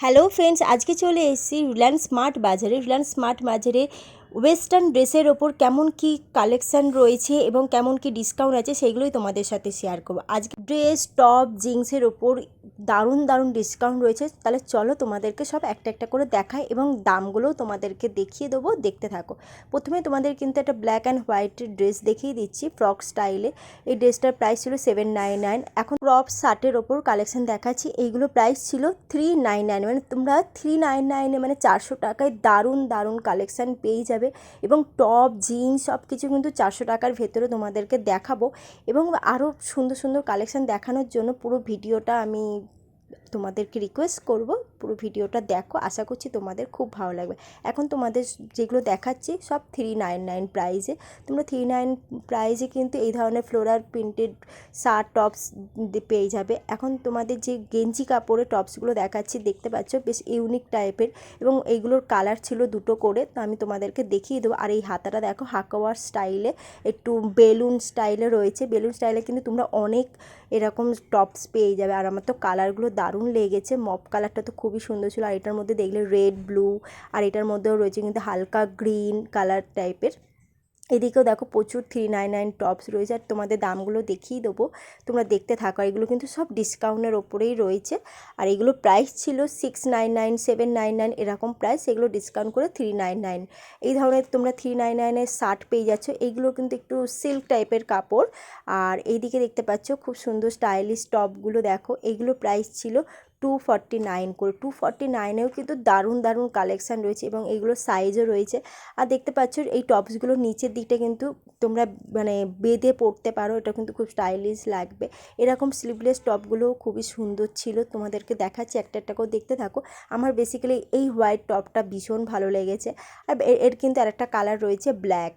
Hello friends, আজকে চলে এসেছি রিলায়েন্স স্মার্ট বাজারে। রিলায়েন্স স্মার্ট বাজারে ওয়েস্টার্ন ড্রেসের ওপর কেমন কি কালেকশান রয়েছে এবং কেমন কি ডিসকাউন্ট আছে সেগুলোই তোমাদের সাথে শেয়ার করবো। আজকে ড্রেস, টপ, জিন্সের ওপর দারুণ দারুণ ডিসকাউন্ট রয়েছে। তাহলে চলো তোমাদেরকে সব একটা একটা করে দেখাই এবং দামগুলোও তোমাদেরকে দেখিয়ে দেবো, দেখতে থাকো। প্রথমে তোমাদের কিন্তু একটা ব্ল্যাক অ্যান্ড হোয়াইট ড্রেস দেখিয়ে দিচ্ছি ফ্রক স্টাইলে। এই ড্রেসটার প্রাইস ছিল 799। এখন ক্রপ শার্টের ওপর কালেকশান দেখাচ্ছি। এইগুলো প্রাইস ছিল 399, মানে তোমরা 399 মানে 400 টাকায় দারুণ দারুণ কালেকশান পেয়ে যাবে। এবং টপ, জিন্স সব কিছু কিন্তু 400 টাকার ভেতরে তোমাদেরকে দেখাবো। এবং আরও সুন্দর সুন্দর কালেকশান দেখানোর জন্য পুরো ভিডিওটা আমি তোমাদেরকে রিকোয়েস্ট করব, পুরো ভিডিওটা দেখো, আশা করছি তোমাদের খুব ভালো লাগবে। এখন তোমাদের যেগুলো দেখাচ্ছি সব 399 প্রাইজে। তোমরা 39 প্রাইজে কিন্তু এই ধরনের ফ্লোরাল প্রিন্টেড শার্ট, টপস পেয়ে যাবে। এখন তোমাদের যে গেঞ্জি কাপড়ের টপসগুলো দেখাচ্ছি, দেখতে পাচ্ছ বেশ ইউনিক টাইপের, এবং এইগুলোর কালার ছিল দুটো করে, তো আমি তোমাদেরকে দেখিয়ে দেবো। আর এই হাতাটা দেখো হাকাওয়ার স্টাইলে, একটু বেলুন স্টাইলে রয়েছে। বেলুন স্টাইলে কিন্তু তোমরা অনেক এরকম টপস পেয়ে যাবে। আর আমার তো কালারগুলো দারুণ লেগেছে। মপ কালারটা তো খুবই সুন্দর ছিল, আর এটার মধ্যে দেখলে রেড, ব্লু, আর এটার মধ্যেও রয়েছে কিন্তু হালকা গ্রিন কালার টাইপের। এদিকেও দেখো প্রচুর 399 টপস রয়েছে, আর তোমাদের দামগুলো দেখিয়ে দেবো, তোমরা দেখতে থাকো। এগুলো কিন্তু সব ডিসকাউন্টের ওপরেই রয়েছে। আর এগুলো প্রাইস ছিল 699, 799 এরকম প্রাইস, এগুলো ডিসকাউন্ট করে 399। এই ধরনের তোমরা 399-এর শার্ট পেয়ে যাচ্ছ। এইগুলো কিন্তু একটু সিল্ক টাইপের কাপড়। আর এইদিকে দেখতে পাচ্ছ খুব সুন্দর স্টাইলিশ টপগুলো দেখো, এইগুলো প্রাইস ছিল 249 করে। 249-এও কিন্তু দারুণ দারুণ কালেকশান রয়েছে, এবং এইগুলো সাইজও রয়েছে। আর দেখতে পাচ্ছ এই টপসগুলোর নিচের দিকটা কিন্তু তোমরা মানে বেঁধে পরতে পারো, এটা কিন্তু খুব স্টাইলিশ লাগবে। এরকম স্লিভলেস টপগুলোও খুবই সুন্দর ছিল, তোমাদেরকে দেখাচ্ছি একটা একটা করে, দেখতে থাকো। আমার বেসিক্যালি এই হোয়াইট টপটা ভীষণ ভালো লেগেছে। আর এর কিন্তু আরেকটা কালার রয়েছে ব্ল্যাক,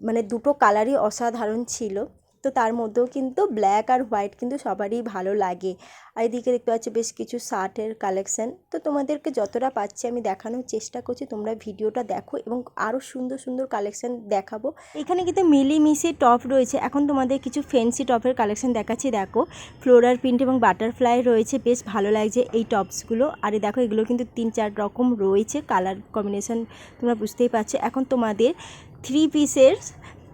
মানে দুটো কালারই অসাধারণ ছিল। তো তার মধ্যেও কিন্তু ব্ল্যাক আর হোয়াইট কিন্তু সবারই ভালো লাগে। আর এদিকে দেখতে পাচ্ছি বেশ কিছু শার্টের কালেকশান। তো তোমাদেরকে যতটা পাচ্ছি আমি দেখানোর চেষ্টা করছি, তোমরা ভিডিওটা দেখো এবং আরও সুন্দর সুন্দর কালেকশান দেখাবো। এখানে কিন্তু মিলিমিশে টপ রয়েছে। এখন তোমাদের কিছু ফ্যান্সি টপের কালেকশান দেখাচ্ছি। দেখো ফ্লোরাল প্রিন্ট এবং বাটারফ্লাই রয়েছে, বেশ ভালো লাগছে এই টপসগুলো। আর দেখো এগুলো কিন্তু 3-4 রকম রয়েছে কালার কম্বিনেশান, তোমরা বুঝতেই পারছো। এখন তোমাদের 3 পিসের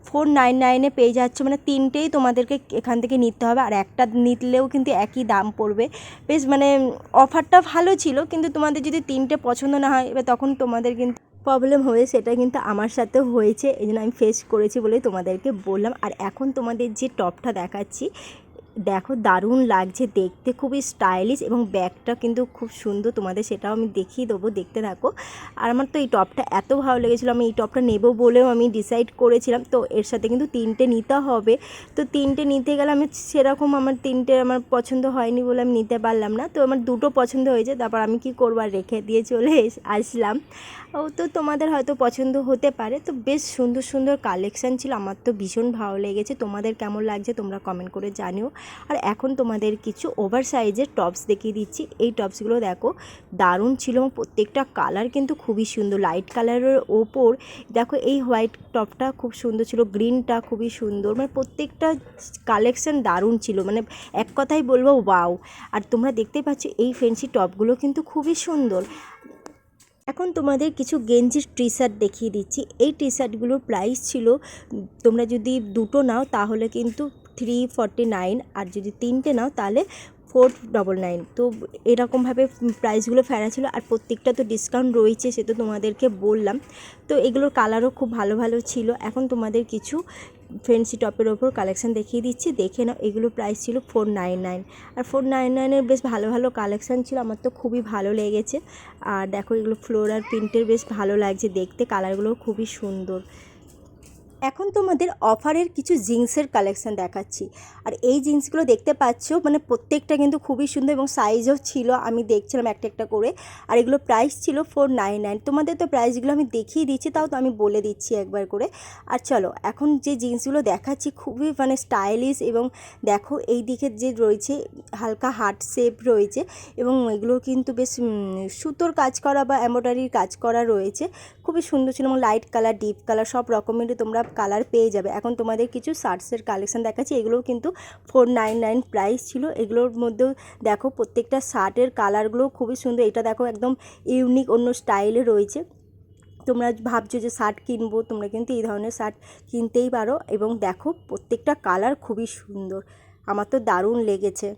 499-এ পেয়ে যাচ্ছে, মানে তিনটেই তোমাদেরকে এখান থেকে নিতে হবে, আর একটা নিলেও কিন্তু একই দাম পড়বে। বেশ মানে অফারটা ভালো ছিল, কিন্তু তোমাদের যদি তিনটে পছন্দ না হয় এবার তখন তোমাদের কিন্তু প্রবলেম হবে। সেটা কিন্তু আমার সাথেও হয়েছে, এই জন্য আমি ফেস করেছি বলেই তোমাদেরকে বললাম। আর এখন তোমাদের যে টপটা দেখাচ্ছি দেখো, দারুণ লাগছে দেখতে, খুবই স্টাইলিশ, এবং ব্যাগটা কিন্তু খুব সুন্দর, তোমাদের সেটাও আমি দেখিয়ে দেবো, দেখতে থাকো। আর আমার তো এই টপটা এত ভালো লেগেছিলো, আমি এই টপটা নেব বলেও আমি ডিসাইড করেছিলাম। তো এর সাথে কিন্তু তিনটে নিতে হবে, তো তিনটে নিতে গেলে আমি সেরকম আমার তিনটে আমার পছন্দ হয়নি বলে আমি নিতে পারলাম না। তো আমার দুটো পছন্দ হয়েছে, তারপর আমি কি করবো, আর রেখে দিয়ে চলে আসলাম। তো তোমাদের হয়তো পছন্দ হতে পারে। তো বেশ সুন্দর সুন্দর কালেকশান ছিল, আমার তো ভীষণ ভালো লেগেছে। তোমাদের কেমন লাগছে তোমরা কমেন্ট করে জানিও। আর এখন তোমাদের কিছু ওভার সাইজের টপস দেখিয়ে দিচ্ছি। এই টপসগুলো দেখো দারুণ ছিল, এবং প্রত্যেকটা কালার কিন্তু খুবই সুন্দর। লাইট কালারের ওপর দেখো এই হোয়াইট টপটা খুব সুন্দর ছিল, গ্রিনটা খুবই সুন্দর, মানে প্রত্যেকটা কালেকশান দারুণ ছিল, মানে এক কথাই বলবো ওয়াও। আর তোমরা দেখতে পাচ্ছ এই ফ্যান্সি টপগুলো কিন্তু খুবই সুন্দর। এখন তোমাদের কিছু গেঞ্জির টি শার্ট দেখিয়ে দিচ্ছি। এই টি শার্টগুলোর প্রাইস ছিল, তোমরা যদি দুটো নাও তাহলে কিন্তু 349, আর যদি তিনটে নাও তাহলে 499। তো এরকমভাবে প্রাইসগুলো ফেলা ছিল, আর প্রত্যেকটা তো ডিসকাউন্ট রয়েছে, সে তো তোমাদেরকে বললাম। তো এগুলোর কালারও খুব ভালো ভালো ছিল। এখন তোমাদের কিছু ফ্যান্সি টপের ওপর কালেকশান দেখিয়ে দিচ্ছি, দেখে নাও। এগুলো প্রাইস ছিল 499, আর 499-এর বেশ ভালো ভালো কালেকশান ছিল, আমার তো খুবই ভালো লেগেছে। আর দেখো এগুলো ফ্লোরাল প্রিন্টের, বেশ ভালো লাগছে দেখতে, কালারগুলোও খুবই সুন্দর। এখন তোমাদের অফারের কিছু জিন্সের কালেকশান দেখাচ্ছি। আর এই জিন্সগুলো দেখতে পাচ্ছ, মানে প্রত্যেকটা কিন্তু খুবই সুন্দর, এবং সাইজও ছিল, আমি দেখছিলাম একটা একটা করে। আর এগুলো প্রাইস ছিল 499। তোমাদের তো প্রাইসগুলো আমি দেখিয়ে দিচ্ছি, তাও তো আমি বলে দিচ্ছি একবার করে। আর চলো এখন যে জিন্সগুলো দেখাচ্ছি খুবই মানে স্টাইলিশ, এবং দেখো এই দিকে যে রয়েছে হালকা হার্ট শেপ রয়েছে, এবং এগুলো কিন্তু বেশ সুতোর কাজ করা বা এমব্রয়ডারির কাজ করা রয়েছে, খুবই সুন্দর ছিল। এবং লাইট কালার, ডিপ কালার সব রকমেরই তোমরা কালার পেয়ে যাবে। এখন তোমাদের কিছু শার্টসের কালেকশান দেখাচ্ছি, এগুলোও কিন্তু 499 প্রাইস ছিল। এগুলোর মধ্যেও দেখো প্রত্যেকটা শার্টের কালারগুলো খুবই সুন্দর। এটা দেখো একদম ইউনিক অন্য স্টাইলে রয়েছে। তোমরা ভাবছো যে শার্ট কিনবো, তোমরা কিন্তু এই ধরনের শার্ট কিনতেই পারো। এবং দেখো প্রত্যেকটা কালার খুবই সুন্দর, আমার তো দারুণ লেগেছে।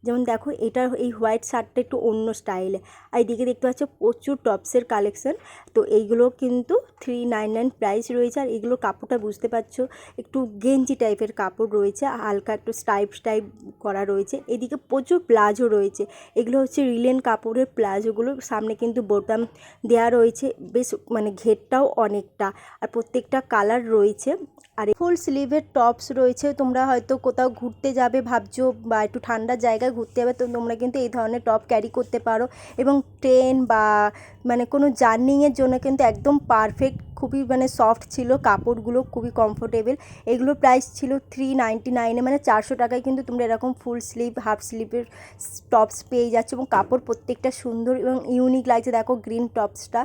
যেমন দেখো এটা এই হোয়াইট শার্টটা একটু অন্য স্টাইলে। আর এইদিকে দেখতে পাচ্ছ প্রচুর টপসের কালেকশন। তো এইগুলো কিন্তু 399 প্রাইস রয়েছে। আর এগুলো কাপড়টা বুঝতে পারছো একটু গেঞ্জি টাইপের কাপড় রয়েছে, হালকা একটু স্টাইপ করা রয়েছে। এদিকে প্রচুর প্লাজো রয়েছে, এগুলো হচ্ছে রিলেন কাপড়ের প্লাজোগুলো। সামনে কিন্তু বোতাম দেওয়া রয়েছে, বেশ মানে ঘেরটাও অনেকটা, আর প্রত্যেকটা কালার রয়েছে। আর ফুল স্লিভের টপস রয়েছে। তোমরা হয়তো কোথাও ঘুরতে যাবে ভাবছো বা একটু ঠান্ডা জায়গায় ঘুরতে যাবে, তো তোমরা কিন্তু এই ধরনের টপ ক্যারি করতে পারো। এবং ট্রেন বা মানে কোনো জার্নিংয়ের জন্য কিন্তু একদম পারফেক্ট, খুবই মানে সফট ছিল কাপড়গুলো, খুবই কমফোর্টেবল। এগুলো প্রাইস ছিল 399, মানে 400 টাকায় কিন্তু তোমরা এরকম ফুল স্লিভ হাফ স্লিভের টপস পেয়ে যাচ্ছ। এবং কাপড় প্রত্যেকটা সুন্দর এবং ইউনিক লাগছে। দেখো গ্রিন টপসটা,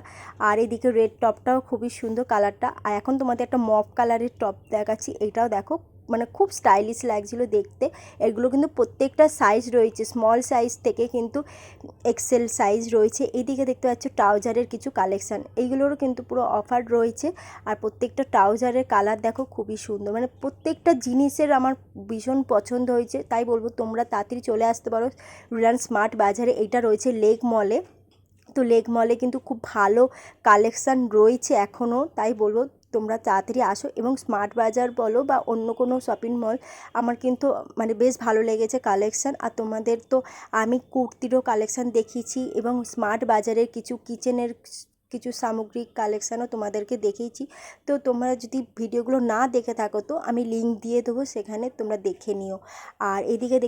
আর এদিকে রেড টপটাও খুবই সুন্দর কালারটা। আর এখন তোমাদের একটা মফ কালারের টপ দেখাচ্ছি, এটাও দেখো মানে খুব স্টাইলিশ লাগছিলো দেখতে। এগুলো কিন্তু প্রত্যেকটা সাইজ রয়েছে, স্মল সাইজ থেকে কিন্তু এক্সেল সাইজ রয়েছে। এইদিকে দেখতে পাচ্ছ ট্রাউজারের কিছু কালেকশান, এইগুলোরও কিন্তু পুরো অফার রয়েছে। আর প্রত্যেকটা ট্রাউজারের কালার দেখো খুবই সুন্দর, মানে প্রত্যেকটা জিনিসের আমার ভীষণ পছন্দ হয়েছে। তাই বলবো তোমরা তাড়াতাড়ি চলে আসতে পারো রিলায়েন্স স্মার্ট বাজারে। এটা রয়েছে লেক মলে। তো লেক মলে কিন্তু খুব ভালো কালেকশান রয়েছে এখনও, তাই বলবো তোমরা তাড়াতাড়ি আসো। এবং স্মার্ট বাজার বলো বা অন্য কোনো শপিং মল, আমার কিন্তু মানে বেশ ভালো লেগেছে কালেকশান। আর তোমাদের তো আমি কুর্তিরও কালেকশান দেখিয়েছি, এবং স্মার্ট বাজারের কিছু কিচেনের কিছু সামগ্রিক কালেকশানও তোমাদেরকে দেখিয়েছি। তো তোমরা যদি ভিডিওগুলো না দেখে থাকো তো আমি লিঙ্ক দিয়ে দেবো, সেখানে তোমরা দেখে নিও। আর এদিকে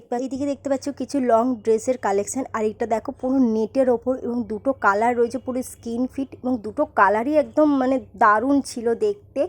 দেখতে পাচ্ছ কিছু লং ড্রেসের কালেকশান। আর এটা দেখো পুরো নেটের ওপর, এবং দুটো কালার রয়েছে পুরো স্কিন ফিট, এবং দুটো কালারই একদম মানে দারুণ ছিল দেখতে,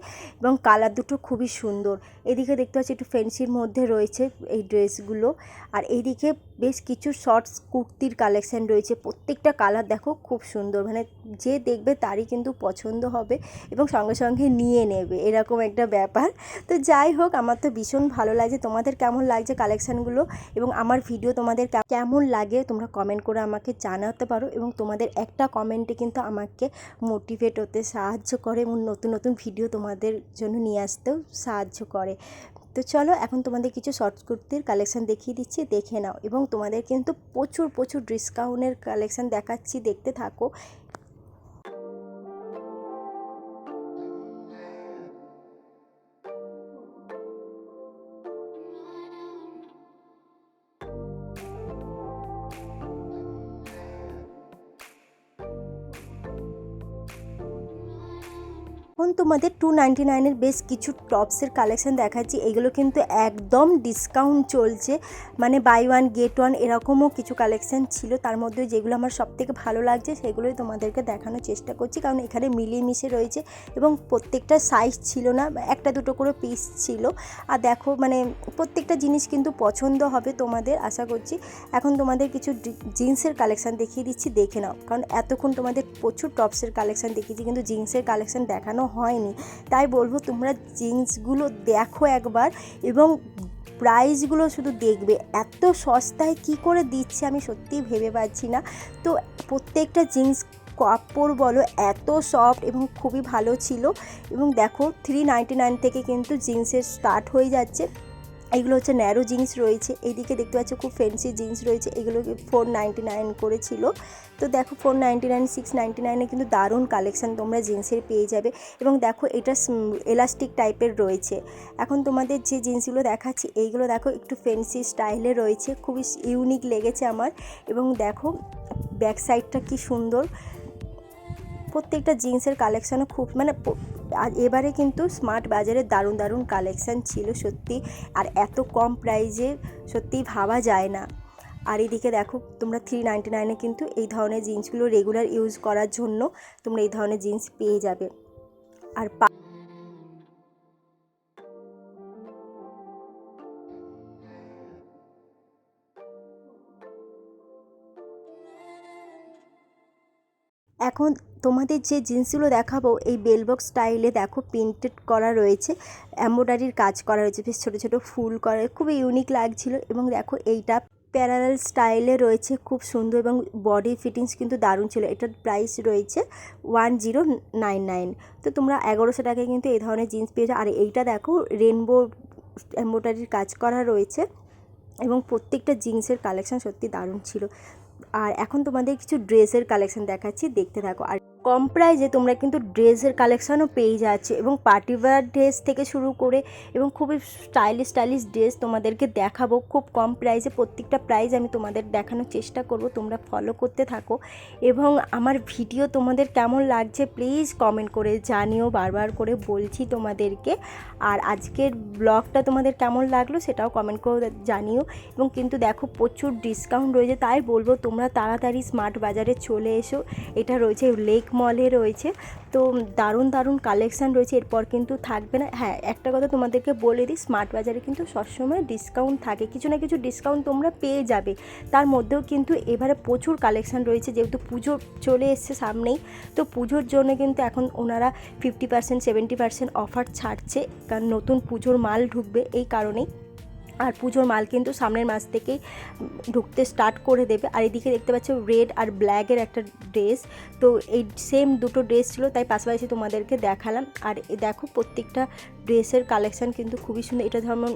এবং কালার দুটো খুবই সুন্দর। এদিকে দেখতে পাচ্ছি একটু ফ্যান্সির মধ্যে রয়েছে এই ড্রেসগুলো। আর এইদিকে বেশ কিছু শর্টস কুর্তির কালেকশান রয়েছে, প্রত্যেকটা কালার দেখো খুব সুন্দর, মানে যে দেখবে তারই কিন্তু পছন্দ হবে এবং সঙ্গে সঙ্গে নিয়ে নেবে, এরকম একটা ব্যাপার। তো যাই হোক, আমার তো ভীষণ ভালো লাগছে। তোমাদের কেমন লাগছে কালেকশানগুলো এবং আমার ভিডিও তোমাদের কেমন লাগে তোমরা কমেন্ট করে আমাকে জানাতে পারো। এবং তোমাদের একটা কমেন্টে কিন্তু আমাকে মোটিভেট হতে সাহায্য করে, এবং নতুন নতুন ভিডিও তোমাদের জন্য নিয়ে আসতেও সাহায্য করে। তো চলো এখন তোমাদের কিছু শর্টস কুর্তির কালেকশান দেখিয়ে দিচ্ছি, দেখে নাও। এবং তোমাদের কিন্তু প্রচুর প্রচুর ডিসকাউন্টের কালেকশান দেখাচ্ছি, দেখতে থাকো। এখন তোমাদের 299-এর বেশ কিছু টপসের কালেকশান দেখাচ্ছি। এগুলো কিন্তু একদম ডিসকাউন্ট চলছে, মানে বাই ওয়ান গেট ওয়ান এরকমও কিছু কালেকশান ছিল। তার মধ্যে যেগুলো আমার সবথেকে ভালো লাগছে সেগুলোই তোমাদেরকে দেখানোর চেষ্টা করছি, কারণ এখানে মিলিয়ে মিশে রয়েছে এবং প্রত্যেকটা সাইজ ছিল না, একটা দুটো করে পিস ছিল। আর দেখো মানে প্রত্যেকটা জিনিস কিন্তু পছন্দ হবে তোমাদের, আশা করছি। এখন তোমাদের কিছু জিন্সের কালেকশান দেখিয়ে দিচ্ছি, দেখে নাও। কারণ এতক্ষণ তোমাদের প্রচুর টপসের কালেকশান দেখিয়েছি, কিন্তু জিন্সের কালেকশান দেখানো হয়নি। তাই বলবো তোমরা জিন্সগুলো দেখো একবার, এবং প্রাইসগুলো শুধু দেখবে, এত সস্তায় কি করে দিচ্ছে আমি সত্যিই ভেবে পাচ্ছি না। তো প্রত্যেকটা জিন্স কাপড় বলো এত সফট এবং খুবই ভালো ছিল। এবং দেখো 399 থেকে কিন্তু জিন্সের স্টার্ট হয়ে যাচ্ছে। এইগুলো হচ্ছে ন্যারো জিন্স রয়েছে। এইদিকে দেখতে পাচ্ছ খুব ফ্যান্সি জিন্স রয়েছে, এগুলো 499 করেছিল। তো দেখো 499, 699-এ কিন্তু দারুণ কালেকশান তোমরা জিন্সের পেয়ে যাবে। এবং দেখো এটা এলাস্টিক টাইপের রয়েছে। এখন তোমাদের যে জিন্সগুলো দেখাচ্ছি এইগুলো দেখো একটু ফ্যান্সি স্টাইলে রয়েছে, খুবই ইউনিক লেগেছে আমার। এবং দেখো ব্যাক সাইডটা কি সুন্দর, প্রত্যেকটা জিন্সের কালেকশানও খুব মানে আর এবারে কিন্তু স্মার্ট বাজারে দারুণ দারুণ কালেকশান ছিল সত্যি, আর এত কম প্রাইজে সত্যিই ভাবা যায় না। আর এদিকে দেখো তোমরা 399-এ কিন্তু এই ধরনের জিন্সগুলো রেগুলার ইউজ করার জন্য তোমরা এই ধরনের জিন্স পেয়ে যাবে। আর এখন তোমাদের যে জিন্সগুলো দেখাবো এই বেলবক্স স্টাইলে দেখো প্রিন্টেড করা রয়েছে, এমব্রয়ডারির কাজ করা রয়েছে, বেশ ছোটো ছোটো ফুল করা, খুবই ইউনিক লাগছিল। এবং দেখো এইটা প্যারালাল স্টাইলে রয়েছে, খুব সুন্দর এবং বডি ফিটিংস কিন্তু দারুণ ছিল। এটার প্রাইস রয়েছে 1099। তো তোমরা 1100 টাকায় কিন্তু এই ধরনের জিন্স পেয়েছো। আর এইটা দেখো রেনবো এমব্রয়ডারির কাজ করা রয়েছে এবং প্রত্যেকটা জিন্সের কালেকশান সত্যি দারুণ ছিল। আর এখন তোমাদের কিছু ড্রেসের কালেকশান দেখাচ্ছি, দেখতে থাকো। আর কম প্রাইসে তোমরা কিন্তু ড্রেসের কালেকশানও পেয়ে যাচ্ছে, এবং পার্টি ওয়্যার ড্রেস থেকে শুরু করে এবং খুবই স্টাইলিশ স্টাইলিশ ড্রেস তোমাদেরকে দেখাবো খুব কম প্রাইসে। প্রত্যেকটা প্রাইস আমি তোমাদের দেখানোর চেষ্টা করব, তোমরা ফলো করতে থাকো। এবং আমার ভিডিও তোমাদের কেমন লাগছে প্লিজ কমেন্ট করে জানিও, বারবার করে বলছি তোমাদেরকে। আর আজকের ব্লগটা তোমাদের কেমন লাগলো সেটাও কমেন্ট করে জানিও। এবং কিন্তু দেখো প্রচুর ডিসকাউন্ট রয়েছে, তাই বলবো তোমরা তাড়াতাড়ি স্মার্ট বাজারে চলে এসো। এটা রয়েছে লেক মলে রয়েছে, তো দারুণ দারুণ কালেকশান রয়েছে, এরপর কিন্তু থাকবে না। হ্যাঁ, একটা কথা তোমাদেরকে বলে দিই, স্মার্ট বাজারে কিন্তু সবসময় ডিসকাউন্ট থাকে, কিছু না কিছু ডিসকাউন্ট তোমরা পেয়ে যাবে। তার মধ্যেও কিন্তু এবারে প্রচুর কালেকশান রয়েছে, যেহেতু পুজো চলে এসছে সামনেই, তো পুজোর জন্য কিন্তু এখন ওনারা 50% 70% অফার ছাড়ছে, কারণ নতুন পুজোর মাল ঢুকবে এই কারণেই। আর পুজোর মাল কিন্তু সামনের মাস থেকেই ঢুকতে স্টার্ট করে দেবে। আর এদিকে দেখতে পাচ্ছ রেড আর ব্ল্যাকের একটা ড্রেস, তো এই সেম দুটো ড্রেস ছিল, তাই পাশাপাশি তোমাদেরকে দেখালাম। আর দেখো প্রত্যেকটা ড্রেসের কালেকশান কিন্তু খুবই সুন্দর। এটা যেমন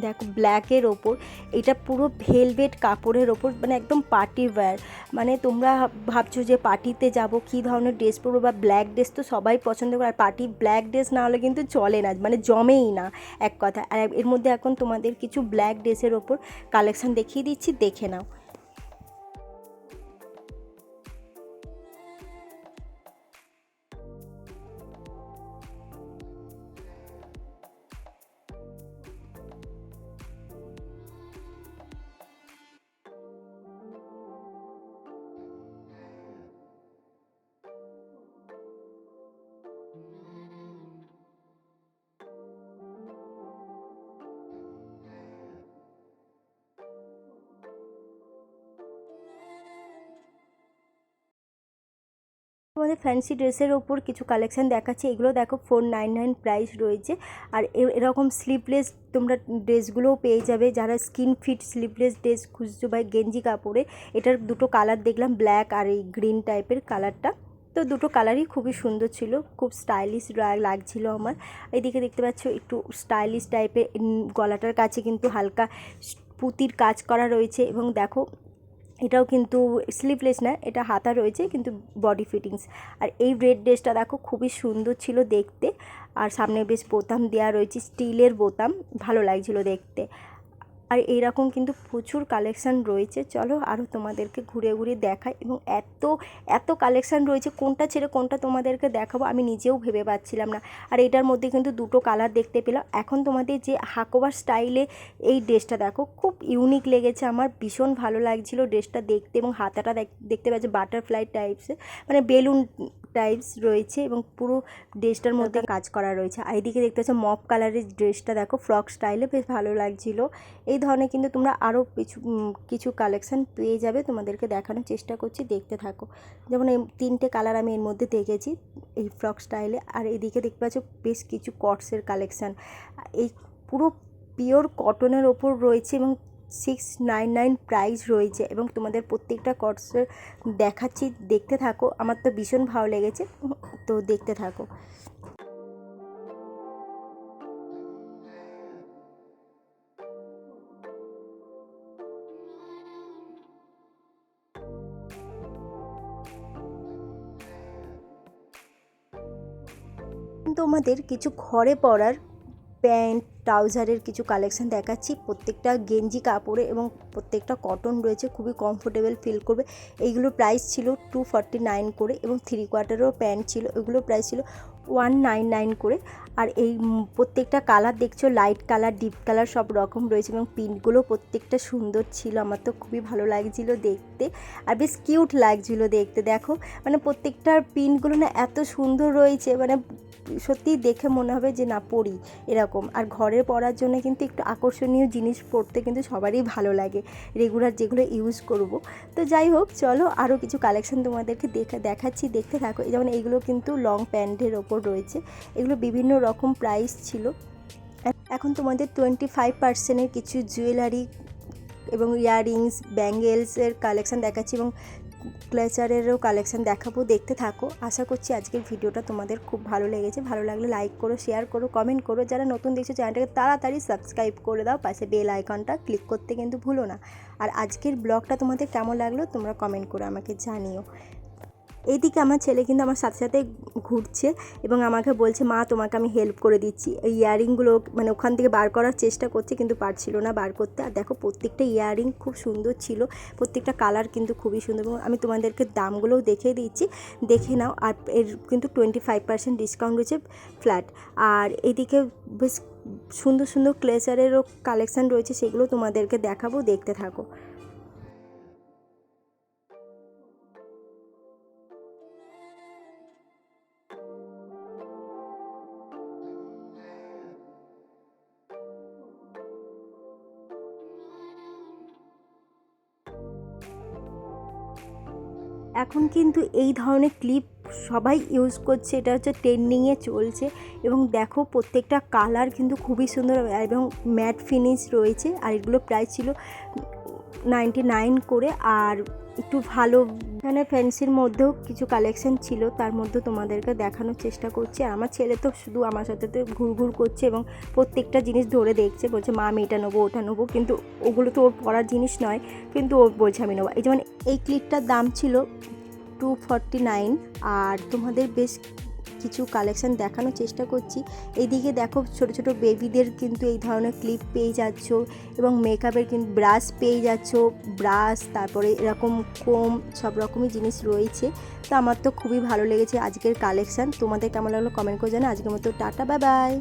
দেখো ব্ল্যাকের ওপর, এটা পুরো ভেলভেট কাপড়ের ওপর, মানে একদম পার্টি ওয়্যার। মানে তোমরা ভাবছো যে পার্টিতে যাব কী ধরনের ড্রেস পরবো, বা ব্ল্যাক ড্রেস তো সবাই পছন্দ করে, আর পার্টি ব্ল্যাক ড্রেস না হলে কিন্তু চলে না, মানে জমেই না এক কথা। আর এর মধ্যে এখন তোমাদের কিছু ব্ল্যাক ড্রেসের ওপর কালেকশান দেখিয়ে দিচ্ছি, দেখে নাও। তোমাদের ফ্যান্সি ড্রেসের ওপর কিছু কালেকশান দেখাচ্ছে, এগুলো দেখো 499 প্রাইস রয়েছে। আর এরকম স্লিভলেস তোমরা ড্রেসগুলোও পেয়ে যাবে, যারা স্কিন ফিট স্লিভলেস ড্রেস খুঁজছো বা গেঞ্জি কাপড়ে। এটার দুটো কালার দেখলাম, ব্ল্যাক আর এই গ্রিন টাইপের কালারটা, তো দুটো কালারই খুবই সুন্দর ছিল, খুব স্টাইলিশ লাগছিল আমার। এদিকে দেখতে পাচ্ছ একটু স্টাইলিশ টাইপের, গলাটার কাছে কিন্তু হালকা পুঁতির কাজ করা রয়েছে। এবং দেখো এটাও কিন্তু স্লিভলেস না, এটা হাতা রয়েছে কিন্তু বডি ফিটিংস। আর এই রেড ড্রেসটা দেখো খুবই সুন্দর ছিল দেখতে, আর সামনে বেশ বোতাম দেওয়া রয়েছে, স্টিলের বোতাম, ভালো লাগছিল দেখতে। আর এইরকম কিন্তু প্রচুর কালেকশান রয়েছে, চলো আরও তোমাদেরকে ঘুরে ঘুরে দেখাই। এবং এত এত কালেকশান রয়েছে, কোনটা ছেড়ে কোনটা তোমাদেরকে দেখাবো আমি নিজেও ভেবে পাচ্ছিলাম না। আর এটার মধ্যে কিন্তু দুটো কালার দেখতে পেলাম। এখন তোমাদের যে হাকোবার স্টাইলে এই ড্রেসটা দেখো, খুব ইউনিক লেগেছে আমার, ভীষণ ভালো লাগছিল ড্রেসটা দেখতে। এবং হাতাটা দেখতে পাচ্ছি বাটারফ্লাই টাইপসের, মানে বেলুন টাইপস রয়েছে, এবং পুরো ড্রেসটার মধ্যে কাজ করা রয়েছে। আর এদিকে দেখতে পাচ্ছ মপ কালারের ড্রেসটা দেখো ফ্রক স্টাইলে, বেশ ভালো লাগছিল। এই ধরনের কিন্তু তোমরা আরও কিছু কালেকশান পেয়ে যাবে, তোমাদেরকে দেখানোর চেষ্টা করছি, দেখতে থাকো। যেমন এই 3টে কালার আমি এর মধ্যে দেখেছি এই ফ্রক স্টাইলে। আর এদিকে দেখতে পাচ্ছ বেশ কিছু কটসের কালেকশান, এই পুরো পিওর কটনের ওপর রয়েছে, এবং 699 প্রাইস রয়েছে। এবং তোমাদের প্রত্যেকটা কটসের দেখাচ্ছি, দেখতে থাকো, আমার তো ভীষণ ভালো লেগেছে, তো দেখতে থাকো। তোমাদের কিছু ঘরে পরার প্যান্ট ট্রাউজারের কিছু কালেকশান দেখাচ্ছি, প্রত্যেকটা গেঞ্জি কাপড়ে এবং প্রত্যেকটা কটন রয়েছে, খুবই কমফোর্টেবল ফিল করবে। এইগুলোর প্রাইস ছিল 249 করে, এবং 3/4 প্যান্ট ছিল, এগুলোর প্রাইস ছিল 199 করে। আর এই প্রত্যেকটা কালার দেখছো, লাইট কালার, ডিপ কালার সব রকম রয়েছে এবং পিনগুলো প্রত্যেকটা সুন্দর ছিল। আমার তো খুবই ভালো লাগছিল দেখতে আর বেশ কিউট লাগছিল দেখতে। দেখো মানে প্রত্যেকটার পিনগুলো না এত সুন্দর রয়েছে, মানে সত্যিই দেখে মনে হবে যে না পরি এরকম। আর ঘরে পরার জন্য কিন্তু একটু আকর্ষণীয় জিনিস পরতে কিন্তু সবারই ভালো লাগে, রেগুলার যেগুলো ইউজ করব। তো যাই হোক, চলো আরও কিছু কালেকশন তোমাদেরকে দেখাচ্ছি, দেখতে থাকো। যেমন এইগুলো কিন্তু লং প্যান্টের ওপর রয়েছে, এগুলো বিভিন্ন রকম প্রাইস ছিল। এখন তোমাদের 25%-এর কিছু জুয়েলারি এবং ইয়াররিংস, ব্যাঙ্গেলসের কালেকশান দেখাচ্ছি এবং ক্লেচারেরও কালেকশান দেখাবো, দেখতে থাকো। আশা করছি আজকের ভিডিওটা তোমাদের খুব ভালো লেগেছে। ভালো লাগলে লাইক করো, শেয়ার করো, কমেন্ট করো। যারা নতুন দেখছো চ্যানেলটাকে তাড়াতাড়ি সাবস্ক্রাইব করে দাও, পাশে বেল আইকনটা ক্লিক করতে কিন্তু ভুলো না। আর আজকের ব্লগটা তোমাদের কেমন লাগলো তোমরা কমেন্ট করে আমাকে জানিও। এইদিকে আমার ছেলে কিন্তু আমার সাথে সাথে ঘুরছে এবং আমাকে বলছে মা তোমাকে আমি হেল্প করে দিচ্ছি। এই ইয়াররিংগুলো মানে ওখান থেকে বার করার চেষ্টা করছে কিন্তু পারছিল না বার করতে। আর দেখো প্রত্যেকটা ইয়াররিং খুব সুন্দর ছিল, প্রত্যেকটা কালার কিন্তু খুবই সুন্দর এবং আমি তোমাদেরকে দামগুলোও দেখিয়ে দিচ্ছি, দেখে নাও। আর এর কিন্তু 25% ডিসকাউন্ট রয়েছে ফ্ল্যাট। আর এদিকে বেশ সুন্দর সুন্দর ক্লেচারেরও কালেকশান রয়েছে, সেগুলো তোমাদেরকে দেখাবো, দেখতে থাকো। এখন কিন্তু এই ধরনের ক্লিপ সবাই ইউজ করছে, এটা হচ্ছে ট্রেন্ডিংয়ে চলছে। এবং দেখো প্রত্যেকটা কালার কিন্তু খুবই সুন্দর এবং ম্যাট ফিনিশ রয়েছে। আর এগুলো প্রাইস ছিল 99 করে। আর একটু ভালো এখানে ফ্যান্সির মধ্যেও কিছু কালেকশন ছিল, তার মধ্যে তোমাদেরকে দেখানোর চেষ্টা করছি। আর আমার ছেলে তো শুধু আমার সাথে ঘুরঘুর করছে এবং প্রত্যেকটা জিনিস ধরে দেখছে, বলছে মা আমি এটা নেবো ওটা নেবো, কিন্তু ওগুলো তো ওর পড়ার জিনিস নয়, কিন্তু ও বলছে আমি নেবো। এই যেমন এই ক্লিপটার দাম ছিল 249। আর তোমাদের বেশ কিছু কালেকশান দেখানোর চেষ্টা করছি। এইদিকে দেখো ছোট ছোট বেবিদের কিন্তু এই ধরনের ক্লিপ পেয়ে যাচ্ছ এবং মেকআপের কিন্তু ব্রাশ পেয়ে যাচ্ছ, ব্রাশ, তারপরে এরকম কোম, সব রকমই জিনিস রয়েছে। তো আমার তো খুবই ভালো লেগেছে আজকের কালেকশান। তোমাদের কেমন লাগলো কমেন্ট করে জানাও। আজকের মতো টাটা, বাই বাই।